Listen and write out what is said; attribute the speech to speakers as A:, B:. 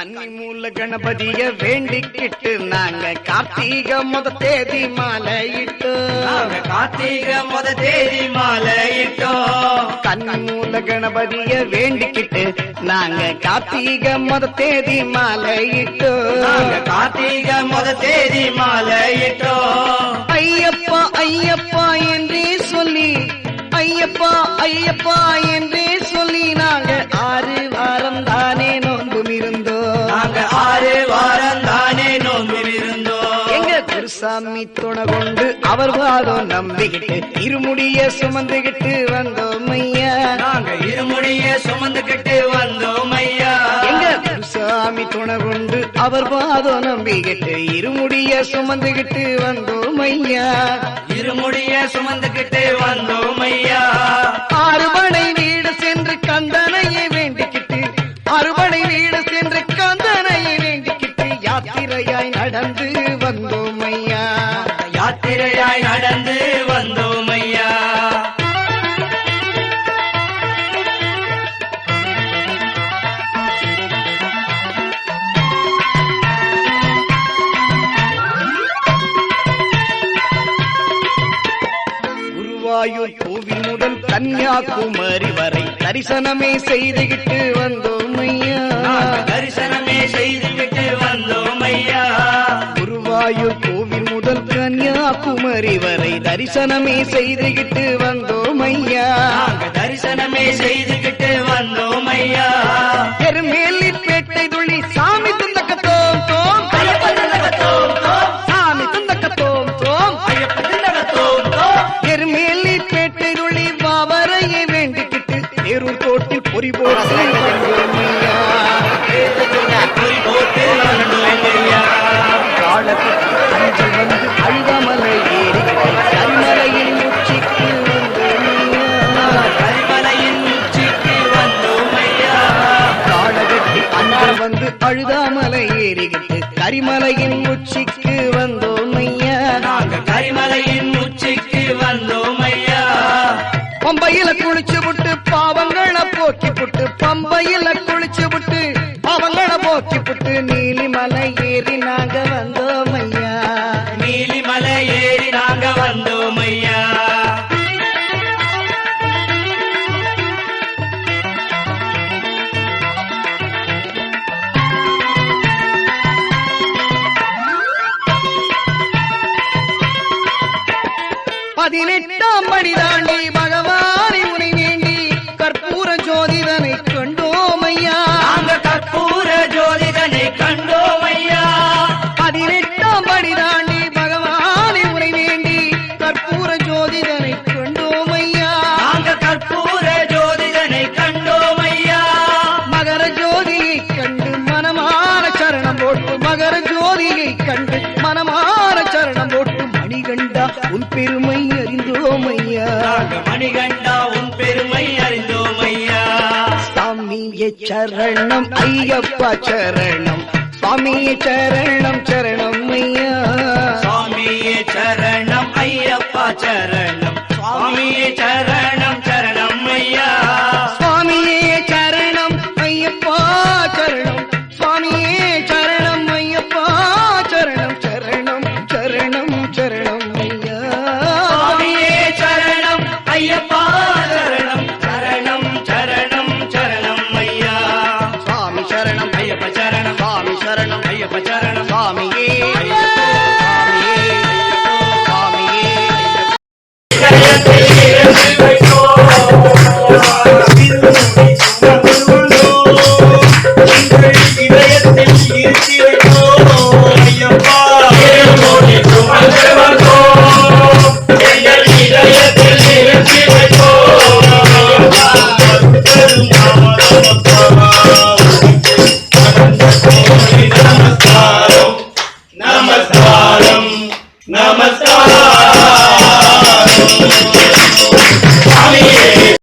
A: கன்னி மூல கணபதிய வேண்டிக்கிட்டு நாங்க கார்த்திகை முத தேதி மாலையிட்டோம்.
B: கார்த்திகை முத தேதி மாலையிட்டோம்.
A: கன்னி மூல கணபதிய வேண்டிக்கிட்டு நாங்க கார்த்திகை முத தேதி மாலையிட்டோம்.
B: கார்த்திகை முத தேதி மாலையிட்டோம்.
A: ஐயப்பா ஐயப்பா என்றே சொல்லி, ஐயப்பா ஐயப்பா என்றே சொல்லி நாங்க 6 வாரம் தானே நோன்பும் இருந்தோம்.
B: நாங்க 6 வாரம் தானே நோன்பும் இருந்தோம்.
A: எங்க குருசாமி துணை கொண்டு அவர் வாதம் நம்பிக்கிட்டு இருமுடிய சுமந்துகிட்டு வந்தோம் ஐயா.
B: நாங்க இருமுடிய சுமந்துகிட்டு வந்தோம் ஐயா.
A: எங்க குருசாமி துணை கொண்டு அவர் வாதம் நம்பிக்கிட்டு இருமுடிய சுமந்துகிட்டு வந்தோம் ஐயா.
B: இருமுடிய சுமந்துகிட்டு வந்தோம் ஐயா.
A: அறுபடை வீடு சென்று கந்தனையை வேண்டிக்கிட்டு, அறுபடை வீடு சென்று கந்தனையை வேண்டிக்கிட்டு யாத்திரையாய் நடந்து வந்தோம் ஐயா.
B: யாத்திரையாய் நடந்து வந்தோம் ஐயா.
A: குருவாயூர் கோவில் முதல் கன்னியாகுமரி வரை தரிசனமே செய்துகிட்டு வந்தோம் ஐயா.
B: தரிசனமே செய்துகிட்டு வந்தோம் ஐயா.
A: குருவாயூர் கோவில் முதல் கன்னியாகுமரி வரை தரிசனமே செய்துகிட்டு வந்தோம் ஐயா.
B: தரிசனமே செய்துகிட்டு வந்தோம் ஐயா.
A: எருமேலிப்பேட்டை துளி சாமி துந்தக்கத்தோம் தோம், சாமி துந்தக்கத்தோம் தோம், எருமேலிப்பேட்டை துளி பாவரையை வேண்டிக்கிட்டு தேரூர் கோட்டில் பொறி போட்டு வந்தோம் ஐயா. காலத்துக்கு அஞ்சல் வந்து அழுதாமலை ஏறி கரிமலையின் உச்சிக்கு
B: கரிமலையின் உச்சிக்கு வந்தோம் ஐயா.
A: காலகட்டி அஞ்சல் வந்து அழுதாமலை ஏறிக்கிட்டு கரிமலையின் உச்சிக்கு வந்தோம் ஐயா.
B: கரிமலையின் உச்சிக்கு வந்தோம் ஐயா.
A: பம்பையில குளிச்சு விட்டு பாவங்களை போக்கி புட்டு, பம்பையில குளிச்சு விட்டு பாவங்களை போக்கி புட்டு நீலிமலை ஏறி நாங்க வந்தோம் ஐயா.
B: நீலிமலை ஏறி நாங்க வந்தோம் ஐயா.
A: பதினெட்டாம் படி தாண்டி பகவானை உனை வேண்டி கற்பூர ஜோதிதனை கண்டோம் ஐயா.
B: நாங்க கற்பூர ஜோதிதனை கண்டோம் ஐயா.
A: 18ஆம் படி தாண்டி பகவானை உனை வேண்டி கற்பூர ஜோதிதனை கண்டோம் ஐயா.
B: நாங்க கற்பூர ஜோதிதனை கண்டோம் ஐயா.
A: மகர ஜோதியை கண்டு மனமான சரணம் போட்டு, மகர ஜோதியை கண்டு மனமான சரணம் போட்டு மணிகண்டா உன் பெருமை அறிந்தோம் ஐயா.
B: மணிகண்டா உன் பெருமை அறிந்தோம் ஐயா.
A: சாமியே சரணம் ஐயப்பா சரணம், சுவாமியே சரணம் சரணம் ஐயா.
B: சுவாமியே சரணம் ஐயப்பா சரணம், சுவாமியே சரணம் சரணம் ஐயா.
A: சுவாமியே சரணம் ஐயப்பா சரணம், சுவாமியே சரணம் ஐயப்பா சரணம் சரணம் சரணம் சரணம் ஐயா.
B: சுவாமியே சரணம் ஐயப்பா சரணம் சரணம் சரணம் சரணம் ஐயா.
A: சுவாமி சரணம்
B: ஐயப்ப சரணம்,
A: சுவாமி சரணம்
B: ஐயப்ப சரணம்,
A: சுவாமியே
B: ஐயப்போ,
A: சுவாமியே
B: நமஸ்காரம் நமஸ்காரம் நமஸ்காரம்.